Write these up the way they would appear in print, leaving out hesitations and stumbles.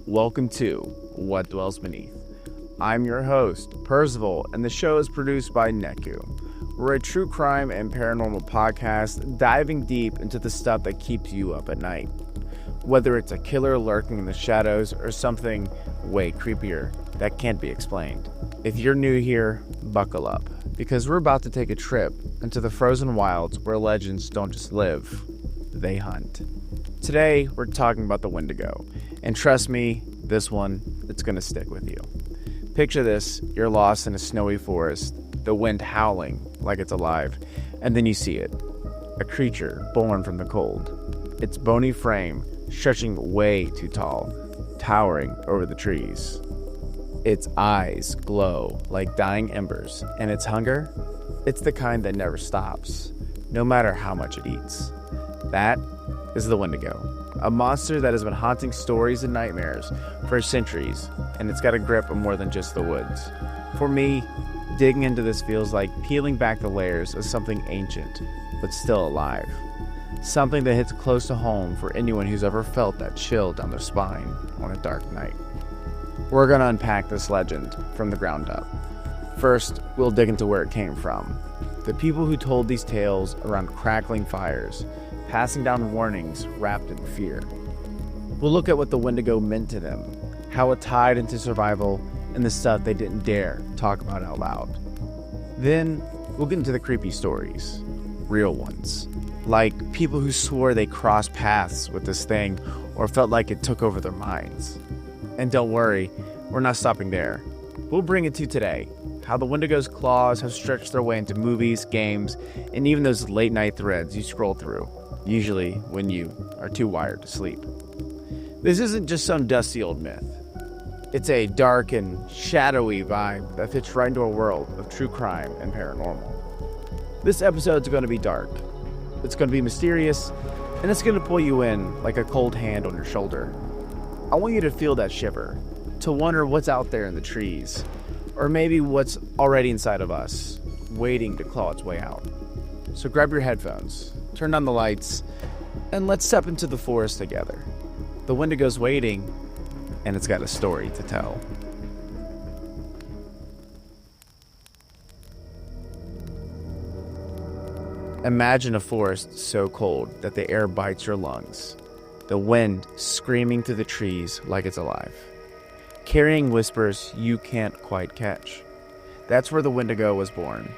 welcome to What Dwells Beneath. I'm your host, Perzival, and the show is produced by Neku. We're a true crime and paranormal podcast diving deep into the stuff that keeps you up at night. Whether it's a killer lurking in the shadows or something way creepier that can't be explained. If you're new here, buckle up, because we're about to take a trip into the frozen wilds where legends don't just live, they hunt. Today, we're talking about the Wendigo, and trust me, this one, it's gonna stick with you. Picture this, you're lost in a snowy forest, the wind howling like it's alive, and then you see it, a creature born from the cold. Its bony frame stretching way too tall, towering over the trees. Its eyes glow like dying embers, and its hunger, it's the kind that never stops, no matter how much it eats. That is the Wendigo, a monster that has been haunting stories and nightmares for centuries, and it's got a grip of more than just the woods. For me, digging into this feels like peeling back the layers of something ancient, but still alive. Something that hits close to home for anyone who's ever felt that chill down their spine on a dark night. We're going to unpack this legend from the ground up. First, we'll dig into where it came from. The people who told these tales around crackling fires, passing down warnings wrapped in fear. We'll look at what the Wendigo meant to them, how it tied into survival, and the stuff they didn't dare talk about out loud. Then, we'll get into the creepy stories, real ones, like people who swore they crossed paths with this thing or felt like it took over their minds. And don't worry, we're not stopping there. We'll bring it to today, how the Wendigo's claws have stretched their way into movies, games, and even those late night threads you scroll through, usually when you are too wired to sleep. This isn't just some dusty old myth. It's a dark and shadowy vibe that fits right into a world of true crime and paranormal. This episode's going to be dark. It's going to be mysterious, and it's going to pull you in like a cold hand on your shoulder. I want you to feel that shiver, to wonder what's out there in the trees, or maybe what's already inside of us, waiting to claw its way out. So grab your headphones, turn on the lights, and let's step into the forest together. The Wendigo's waiting, and it's got a story to tell. Imagine a forest so cold that the air bites your lungs, the wind screaming through the trees like it's alive, carrying whispers you can't quite catch. That's where the Wendigo was born,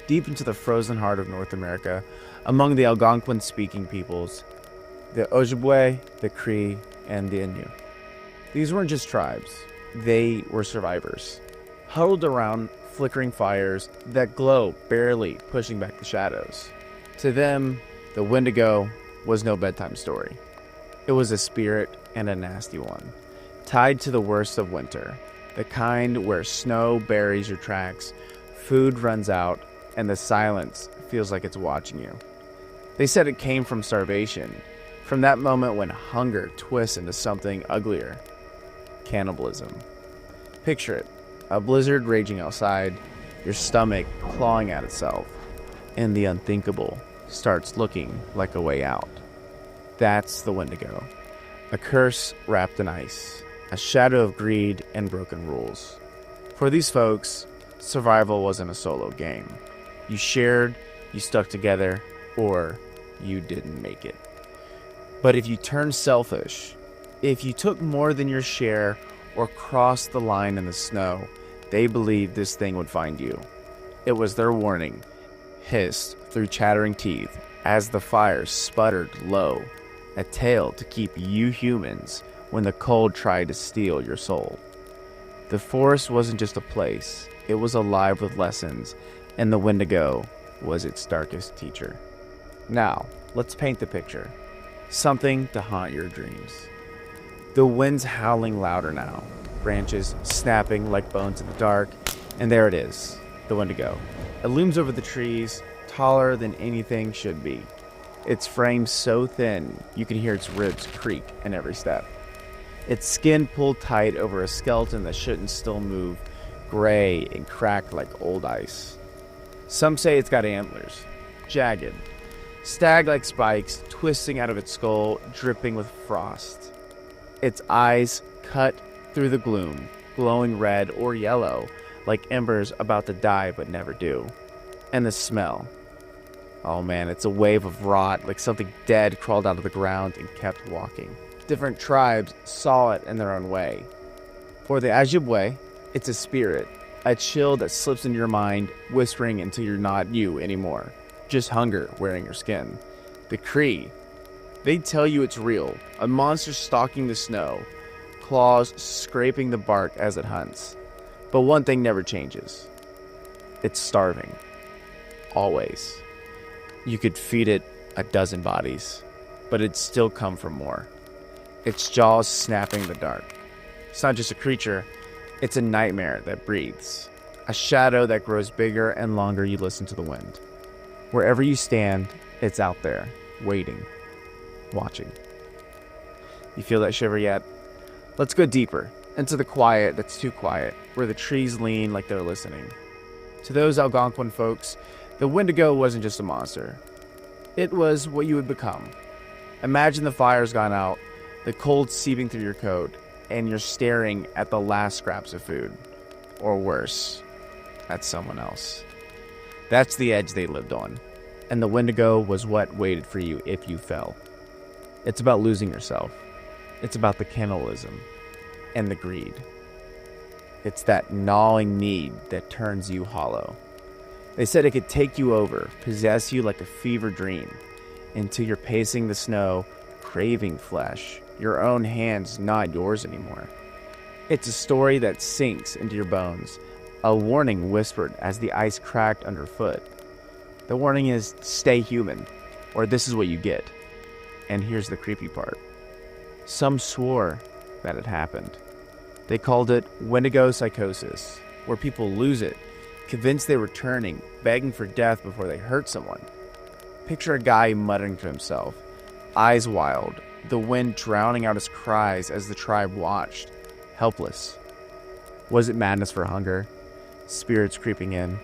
deep into the frozen heart of North America, among the Algonquian-speaking peoples, the Ojibwe, the Cree, and the Innu. These weren't just tribes, they were survivors, huddled around flickering fires that glow barely pushing back the shadows. To them, the Wendigo was no bedtime story. It was a spirit, and a nasty one, tied to the worst of winter, the kind where snow buries your tracks, food runs out, and the silence feels like it's watching you. They said it came from starvation, from that moment when hunger twists into something uglier. Cannibalism. Picture it, a blizzard raging outside, your stomach clawing at itself, and the unthinkable starts looking like a way out. That's the Wendigo, a curse wrapped in ice, a shadow of greed and broken rules. For these folks, survival wasn't a solo game. You shared, you stuck together, or you didn't make it. But if you turned selfish, if you took more than your share or crossed the line in the snow, they believed this thing would find you. It was their warning, hissed through chattering teeth as the fire sputtered low, a tale to keep you humans when the cold tried to steal your soul. The forest wasn't just a place, it was alive with lessons, and the Wendigo was its darkest teacher. Now, let's paint the picture. Something to haunt your dreams. The wind's howling louder now, branches snapping like bones in the dark, and there it is, the Wendigo. It looms over the trees, taller than anything should be. Its frame so thin, you can hear its ribs creak in every step. Its skin pulled tight over a skeleton that shouldn't still move, gray and cracked like old ice. Some say it's got antlers, jagged, stag-like spikes twisting out of its skull, dripping with frost. Its eyes cut through the gloom, glowing red or yellow, like embers about to die but never do. And the smell. Oh man, it's a wave of rot, like something dead crawled out of the ground and kept walking. Different tribes saw it in their own way. For the Ojibwe, it's a spirit, a chill that slips into your mind, whispering until you're not you anymore, just hunger wearing your skin. The Cree, they tell you it's real, a monster stalking the snow, claws scraping the bark as it hunts. But one thing never changes. It's starving. Always. You could feed it a dozen bodies, but it'd still come for more. Its jaws snapping in the dark. It's not just a creature, it's a nightmare that breathes. A shadow that grows bigger and longer you listen to the wind. Wherever you stand, it's out there, waiting, watching. You feel that shiver yet? Let's go deeper, into the quiet that's too quiet, where the trees lean like they're listening. To those Algonquian folks, the Wendigo wasn't just a monster. It was what you would become. Imagine the fire's gone out, the cold seeping through your coat, and you're staring at the last scraps of food. Or worse, at someone else. That's the edge they lived on. And the Wendigo was what waited for you if you fell. It's about losing yourself. It's about the cannibalism and the greed. It's that gnawing need that turns you hollow. They said it could take you over, possess you like a fever dream, until you're pacing the snow, craving flesh, your own hands not yours anymore. It's a story that sinks into your bones, a warning whispered as the ice cracked underfoot. The warning is, stay human, or this is what you get. And here's the creepy part. Some swore that it happened. They called it Wendigo psychosis, where people lose it, convinced they were turning, begging for death before they hurt someone. Picture a guy muttering to himself, eyes wild, the wind drowning out his cries as the tribe watched, helpless. Was it madness for hunger, spirits creeping in,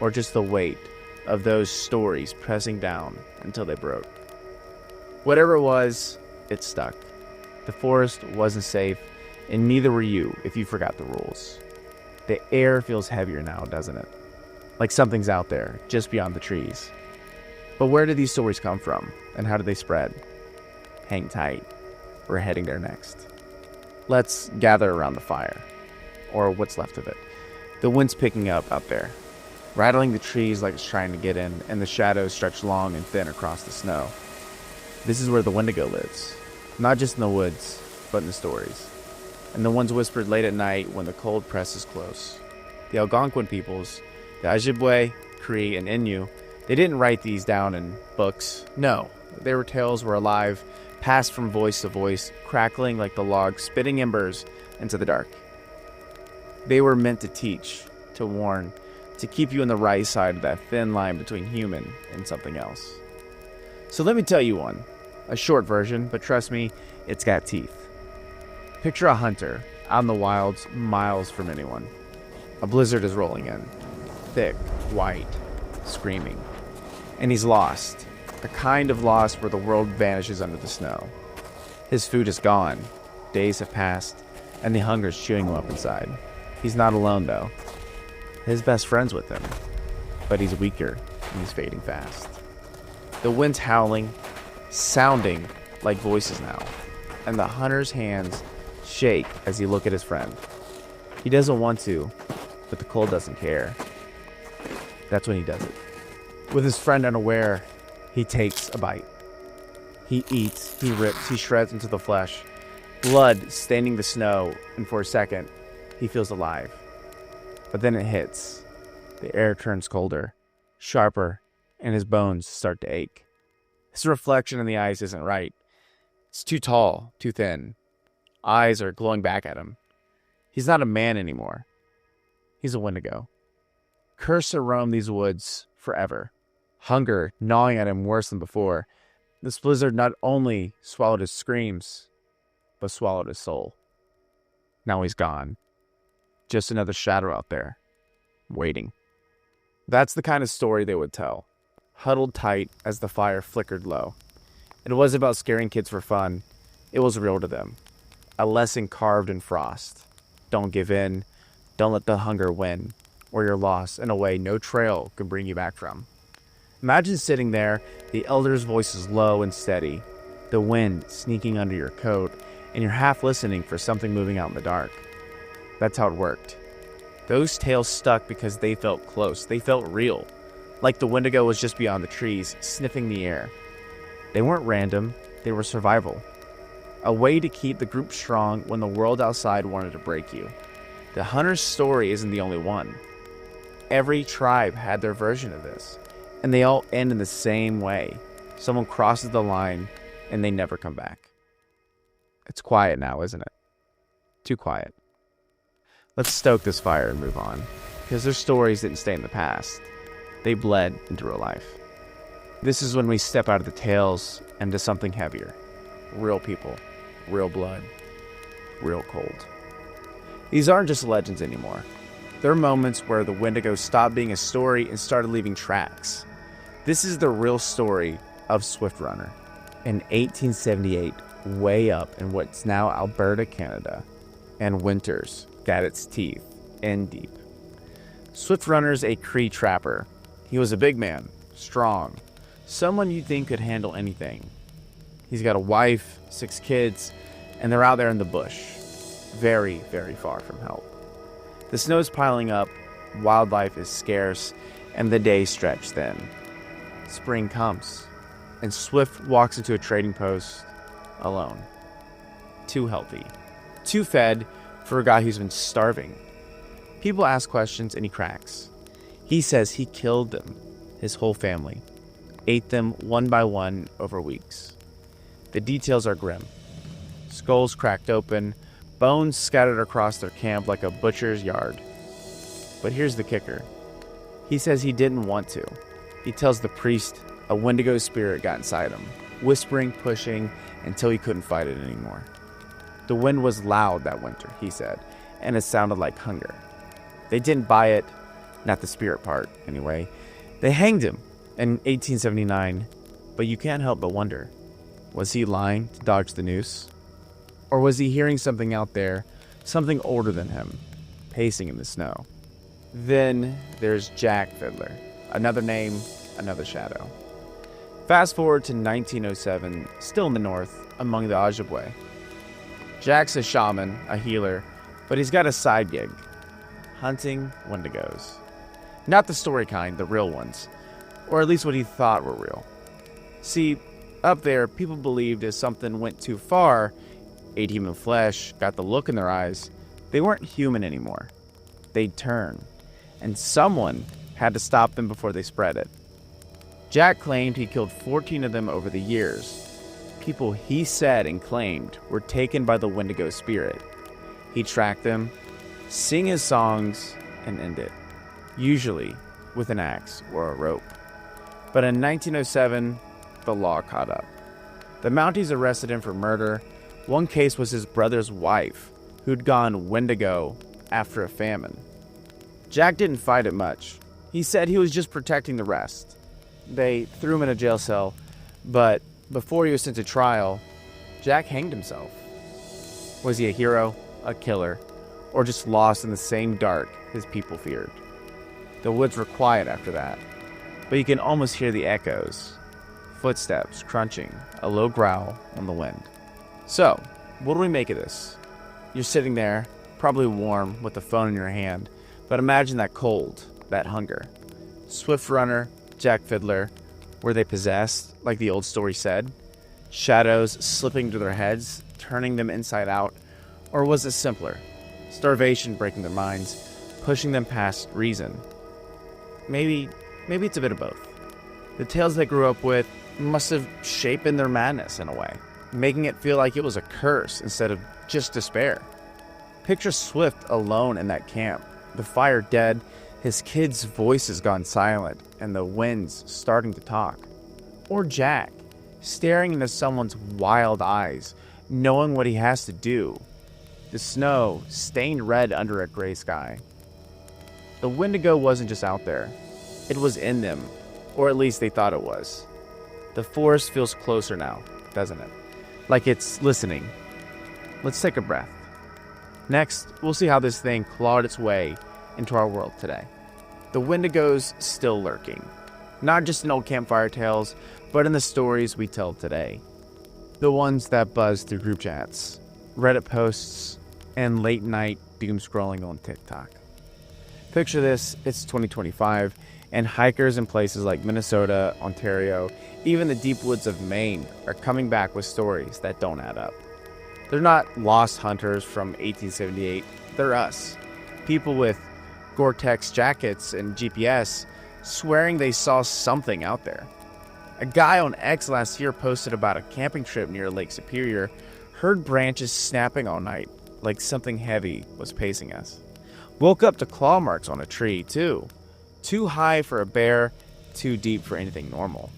or just the weight of those stories pressing down until they broke? Whatever it was, it stuck. The forest wasn't safe, and neither were you if you forgot the rules. The air feels heavier now, doesn't it? Like something's out there, just beyond the trees. But where did these stories come from, and how did they spread? Hang tight. We're heading there next. Let's gather around the fire, or what's left of it. The wind's picking up out there, rattling the trees like it's trying to get in, and the shadows stretch long and thin across the snow. This is where the Wendigo lives, not just in the woods, but in the stories. And the ones whispered late at night when the cold presses close. The Algonquian peoples, the Ojibwe, Cree, and Innu, they didn't write these down in books. No, their tales were alive, passed from voice to voice, crackling like the logs spitting embers into the dark. They were meant to teach, to warn, to keep you on the right side of that thin line between human and something else. So let me tell you one, a short version, but trust me, it's got teeth. Picture a hunter out in the wilds, miles from anyone. A blizzard is rolling in, thick, white, screaming. And he's lost, a kind of lost where the world vanishes under the snow. His food is gone, days have passed, and the hunger's chewing him up inside. He's not alone though. His best friend's with him, but he's weaker and he's fading fast. The wind's howling, sounding like voices now, and the hunter's hands shake as he looks at his friend. He doesn't want to, but the cold doesn't care. That's when he does it. With his friend unaware, he takes a bite. He eats, he rips, he shreds into the flesh, blood staining the snow, and for a second, he feels alive. But then it hits. The air turns colder, sharper, and his bones start to ache. His reflection in the ice isn't right. It's too tall, too thin. Eyes are glowing back at him. He's not a man anymore. He's a Wendigo. Cursed to roam these woods forever. Hunger gnawing at him worse than before. This blizzard not only swallowed his screams, but swallowed his soul. Now he's gone. Just another shadow out there, waiting. That's the kind of story they would tell, huddled tight as the fire flickered low. It wasn't about scaring kids for fun. It was real to them. a lesson carved in frost. Don't give in, don't let the hunger win, or you're lost in a way no trail can bring you back from. Imagine sitting there, the elder's voice is low and steady, the wind sneaking under your coat, and you're half listening for something moving out in the dark. That's how it worked. Those tales stuck because they felt close, they felt real, like the Wendigo was just beyond the trees, sniffing the air. They weren't random, they were survival. A way to keep the group strong when the world outside wanted to break you. The hunter's story isn't the only one. Every tribe had their version of this, and they all end in the same way. Someone crosses the line, and they never come back. It's quiet now, isn't it? Too quiet. Let's stoke this fire and move on, because their stories didn't stay in the past. They bled into real life. This is when we step out of the tales into something heavier. Real people, real blood, real cold. These aren't just legends anymore. They're moments where the Wendigo stopped being a story and started leaving tracks. This is the real story of Swift Runner. In 1878, way up in what's now Alberta, Canada, and winters got its teeth in deep. Swift Runner's a Cree trapper. He was a big man, strong, someone you'd think could handle anything. He's got a wife, 6 kids, and they're out there in the bush, very, very far from help. The snow's piling up, wildlife is scarce, and the days stretch thin. Spring comes, and Swift walks into a trading post alone. Too healthy, too fed for a guy who's been starving. People ask questions and he cracks. He says he killed them, his whole family, ate them one by one over weeks. The details are grim. Skulls cracked open, bones scattered across their camp like a butcher's yard. But here's the kicker. He says he didn't want to. He tells the priest a Wendigo spirit got inside him, whispering, pushing, until he couldn't fight it anymore. The wind was loud that winter, he said, and it sounded like hunger. They didn't buy it, not the spirit part, anyway. They hanged him in 1879, but you can't help but wonder, was he lying to dodge the noose? Or was he hearing something out there, something older than him, pacing in the snow? Then there's Jack Fiddler, another name, another shadow. Fast forward to 1907, still in the north, among the Ojibwe. Jack's a shaman, a healer, but he's got a side gig, hunting Wendigos. Not the story kind, the real ones, or at least what he thought were real. See, up there, people believed if something went too far, ate human flesh, got the look in their eyes, they weren't human anymore. They'd turn, and someone had to stop them before they spread it. Jack claimed he killed 14 of them over the years. People he said and claimed were taken by the Wendigo spirit. He tracked them, sing his songs, and end it, usually with an axe or a rope. But in 1907, the law caught up. The Mounties arrested him for murder. One case was his brother's wife, who'd gone Wendigo after a famine. Jack didn't fight it much. He said he was just protecting the rest. They threw him in a jail cell, but before he was sent to trial, Jack hanged himself. Was he a hero, a killer, or just lost in the same dark his people feared? The woods were quiet after that, but you can almost hear the echoes. Footsteps crunching, a low growl on the wind. So, what do we make of this? You're sitting there, probably warm, with the phone in your hand, but imagine that cold, that hunger. Swift Runner, Jack Fiddler, were they possessed, like the old story said? Shadows slipping to their heads, turning them inside out? Or was it simpler? Starvation breaking their minds, pushing them past reason? Maybe it's a bit of both. The tales they grew up with must have shaped their madness in a way, making it feel like it was a curse instead of just despair. Picture Swift alone in that camp, the fire dead, his kids' voices gone silent, and the winds starting to talk. Or Jack, staring into someone's wild eyes, knowing what he has to do. The snow stained red under a gray sky. The Wendigo wasn't just out there. It was in them, or at least they thought it was. The forest feels closer now, doesn't it? Like it's listening. let's take a breath. Next, we'll see how this thing clawed its way into our world today. The Wendigo's still lurking, not just in old campfire tales, but in the stories we tell today. The ones that buzz through group chats, Reddit posts, and late night doom scrolling on TikTok. Picture this, it's 2025, and hikers in places like Minnesota, Ontario, even the deep woods of Maine are coming back with stories that don't add up. They're not lost hunters from 1878, they're us. People with Gore-Tex jackets and GPS swearing they saw something out there. A guy on X last year posted about a camping trip near Lake Superior, heard branches snapping all night like something heavy was pacing us. Woke up to claw marks on a tree too. Too high for a bear, too deep for anything normal.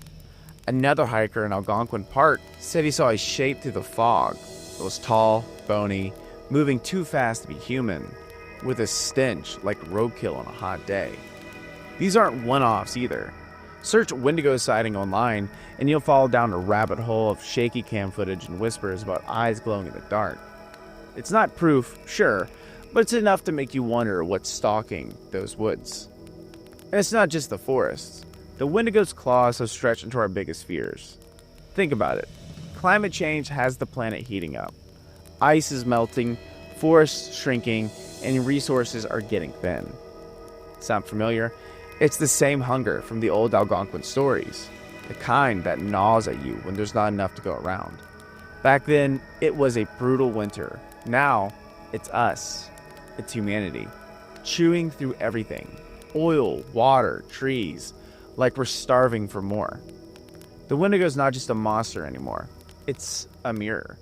Another hiker in Algonquian Park said he saw a shape through the fog. It was tall, bony, moving too fast to be human, with a stench like roadkill on a hot day. These aren't one-offs either. Search Wendigo sighting online and you'll fall down a rabbit hole of shaky cam footage and whispers about eyes glowing in the dark. It's not proof, sure, but it's enough to make you wonder what's stalking those woods. And it's not just the forests. The Wendigo's claws have stretched into our biggest fears. Think about it. Climate change has the planet heating up. Ice is melting, forests shrinking, and resources are getting thin. Sound familiar? It's the same hunger from the old Algonquian stories, the kind that gnaws at you when there's not enough to go around. Back then, it was a brutal winter. Now, it's us. It's humanity, chewing through everything. Oil, water, trees, like we're starving for more. The Wendigo's not just a monster anymore. It's a mirror.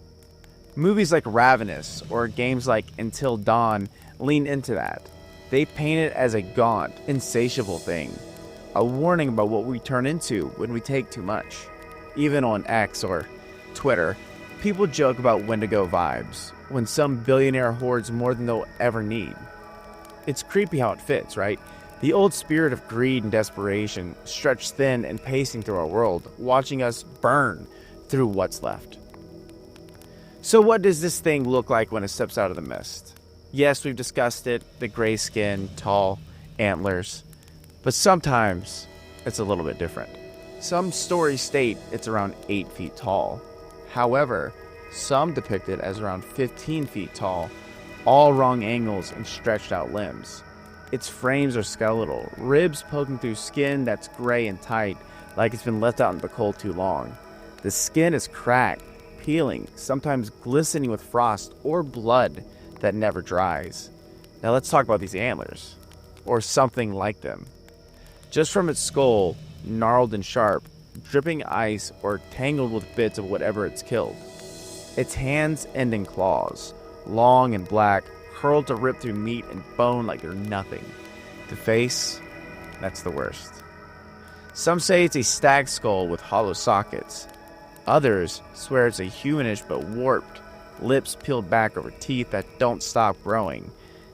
Movies like Ravenous or games like Until Dawn lean into that. They paint it as a gaunt, insatiable thing. A warning about what we turn into when we take too much. Even on X or Twitter, people joke about Wendigo vibes when some billionaire hoards more than they'll ever need. It's creepy how it fits, right? The old spirit of greed and desperation stretched thin and pacing through our world, watching us burn through what's left. So what does this thing look like when it steps out of the mist? Yes, we've discussed it, the gray skin, tall, antlers, but sometimes it's a little bit different. Some stories state it's around 8 feet tall. However, some depict it as around 15 feet tall, all wrong angles and stretched out limbs. Its frames are skeletal, ribs poking through skin that's gray and tight, like it's been left out in the cold too long. The skin is cracked, peeling, sometimes glistening with frost or blood that never dries. Now let's talk about these antlers, or something like them. Just from its skull, gnarled and sharp, dripping ice or tangled with bits of whatever it's killed. Its hands end in claws, long and black, curled to rip through meat and bone like they're nothing. The face, that's the worst. Some say it's a stag skull with hollow sockets. Others swear it's a humanish but warped, lips peeled back over teeth that don't stop growing,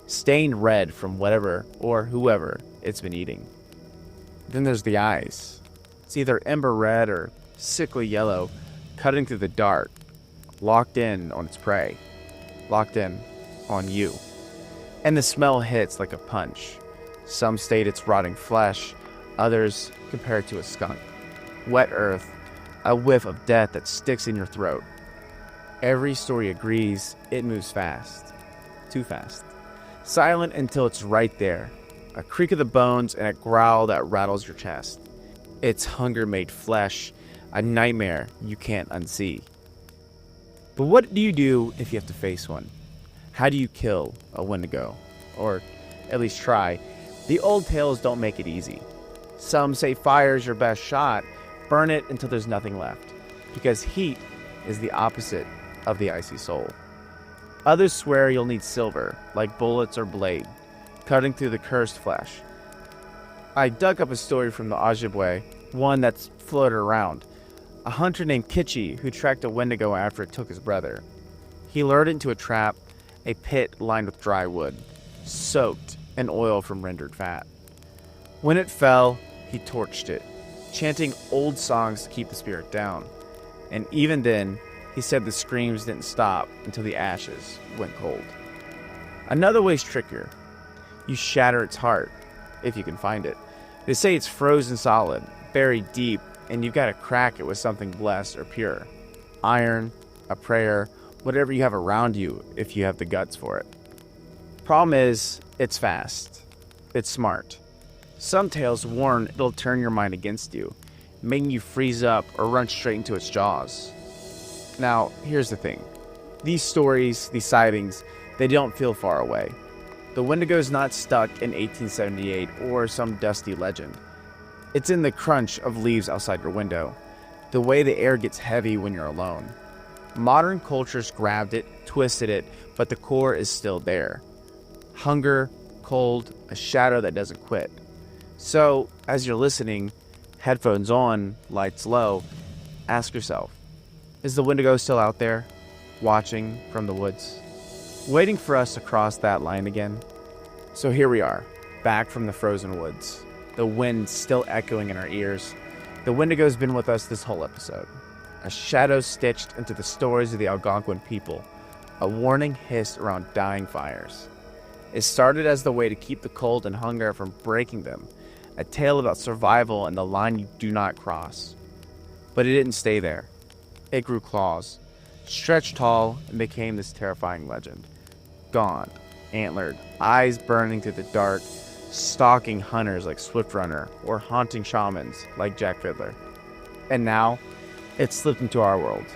stained red from whatever or whoever it's been eating. Then there's the eyes. It's either ember red or sickly yellow, cutting through the dark, locked in on its prey, locked in on you. And the smell hits like a punch. Some state it's rotting flesh, others compare it to a skunk. Wet earth, a whiff of death that sticks in your throat. Every story agrees it moves fast. Too fast. Silent until it's right there. A creak of the bones and a growl that rattles your chest. It's hunger made flesh, a nightmare you can't unsee. But what do you do if you have to face one? How do you kill a Wendigo? Or at least try. The old tales don't make it easy. Some say fire is your best shot. Burn it until there's nothing left. Because heat is the opposite of the icy soul. Others swear you'll need silver, like bullets or blade, cutting through the cursed flesh. I dug up a story from the Ojibwe, one that's floated around. A hunter named Kitchi who tracked a Wendigo after it took his brother. He lured it into a trap, a pit lined with dry wood, soaked in oil from rendered fat. When it fell, he torched it, chanting old songs to keep the spirit down. And even then, He said the screams didn't stop until the ashes went cold. Another way's trickier. You shatter its heart, if you can find it. They say it's frozen solid, buried deep, and you've got to crack it with something blessed or pure. Iron, a prayer, whatever you have around you if you have the guts for it. Problem is, it's fast. It's smart. Some tales warn it'll turn your mind against you, making you freeze up or run straight into its jaws. Now, here's the thing. These stories, these sightings, they don't feel far away. The Wendigo's not stuck in 1878 or some dusty legend. It's in the crunch of leaves outside your window, the way the air gets heavy when you're alone. Modern cultures grabbed it, twisted it, but the core is still there. Hunger, cold, a shadow that doesn't quit. So, as you're listening, headphones on, lights low, ask yourself, is the Wendigo still out there, watching from the woods, waiting for us to cross that line again? So here we are, back from the frozen woods, the wind still echoing in our ears. The Wendigo's been with us this whole episode, a shadow stitched into the stories of the Algonquian people, a warning hissed around dying fires. It started as the way to keep the cold and hunger from breaking them, a tale about survival and the line you do not cross. But it didn't stay there. It grew claws, stretched tall, and became this terrifying legend. Gaunt, antlered, eyes burning through the dark, stalking hunters like Swiftrunner, or haunting shamans like Jack Fiddler. And now, it's slipped into our world.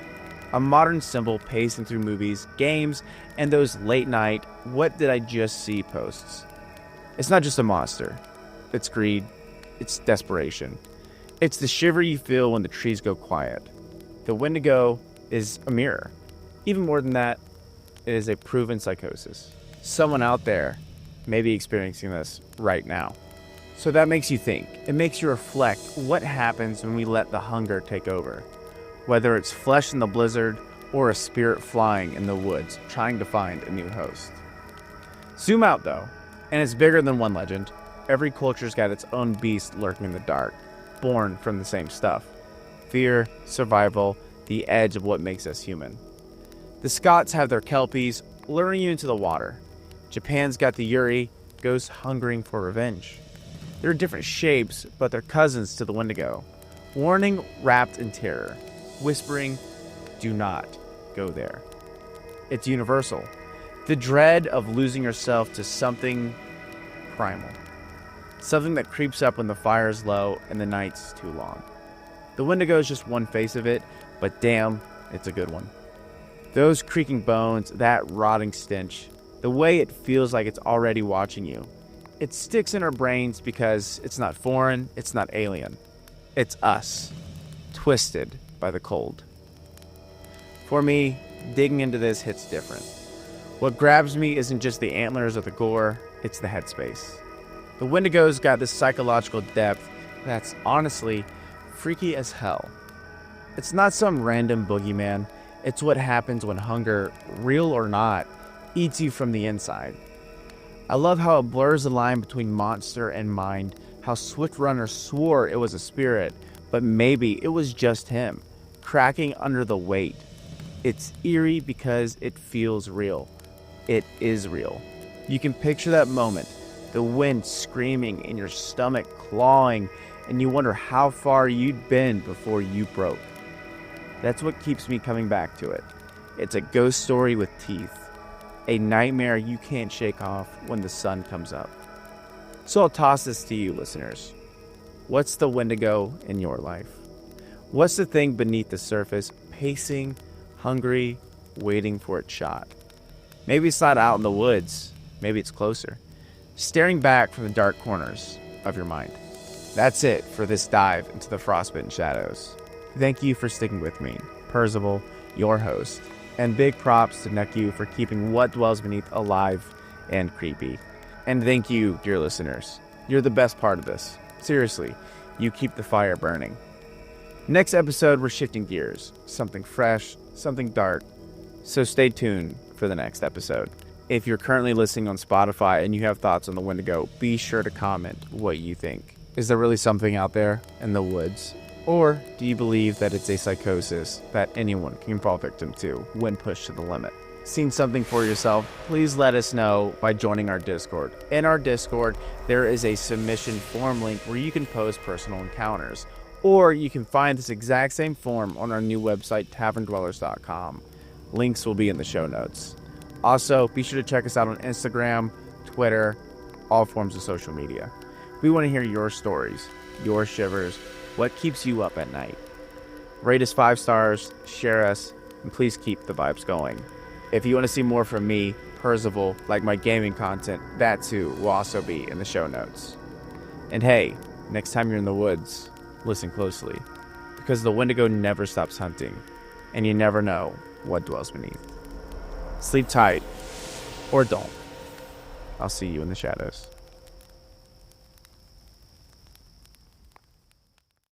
A modern symbol pacing through movies, games, and those late-night "what did I just see" posts. It's not just a monster. It's greed. It's desperation. It's the shiver you feel when the trees go quiet. The Wendigo is a mirror. Even more than that, it is a proven psychosis. Someone out there may be experiencing this right now. So that makes you think. It makes you reflect what happens when we let the hunger take over. Whether it's flesh in the blizzard or a spirit flying in the woods trying to find a new host. Zoom out though, and it's bigger than one legend. Every culture's got its own beast lurking in the dark, born from the same stuff. Fear, survival, the edge of what makes us human. The Scots have their kelpies luring you into the water. Japan's got the eerie, ghosts hungering for revenge. They're different shapes, but they're cousins to the Wendigo. Warning wrapped in terror. Whispering, do not go there. It's universal. The dread of losing yourself to something primal. Something that creeps up when the fire is low and the night's too long. The Wendigo is just one face of it, but damn, it's a good one. Those creaking bones, that rotting stench, the way it feels like it's already watching you. It sticks in our brains because it's not foreign, it's not alien. It's us, twisted by the cold. For me, digging into this hits different. What grabs me isn't just the antlers or the gore, it's the headspace. The Wendigo's got this psychological depth that's honestly freaky as hell. It's not some random boogeyman, it's what happens when hunger, real or not, eats you from the inside. I love how it blurs the line between monster and mind, how Swiftrunner swore it was a spirit, but maybe it was just him, cracking under the weight. It's eerie because it feels real. It is real. You can picture that moment, the wind screaming in your stomach, clawing, and you wonder how far you'd been before you broke. That's what keeps me coming back to it. It's a ghost story with teeth. A nightmare you can't shake off when the sun comes up. So I'll toss this to you, listeners. What's the Wendigo in your life? What's the thing beneath the surface, pacing, hungry, waiting for its shot? Maybe it's not out in the woods. Maybe it's closer, staring back from the dark corners of your mind. That's it for this dive into the frostbitten shadows. Thank you for sticking with me, Perzival, your host, and big props to Neku for keeping what dwells beneath alive and creepy. And thank you, dear listeners. You're the best part of this. Seriously, you keep the fire burning. Next episode, we're shifting gears. Something fresh, something dark. So stay tuned for the next episode. If you're currently listening on Spotify and you have thoughts on the Wendigo, be sure to comment what you think. Is there really something out there in the woods? Or do you believe that it's a psychosis that anyone can fall victim to when pushed to the limit? Seen something for yourself? Please let us know by joining our Discord. In our Discord, there is a submission form link where you can post personal encounters. Or you can find this exact same form on our new website, taverndwellers.com. Links will be in the show notes. Also, be sure to check us out on Instagram, Twitter, all forms of social media. We want to hear your stories, your shivers, what keeps you up at night. Rate us 5 stars, share us, and please keep the vibes going. If you want to see more from me, Perzival, like my gaming content, that too will also be in the show notes. And hey, next time you're in the woods, listen closely, because the Wendigo never stops hunting, and you never know what dwells beneath. Sleep tight, or don't. I'll see you in the shadows.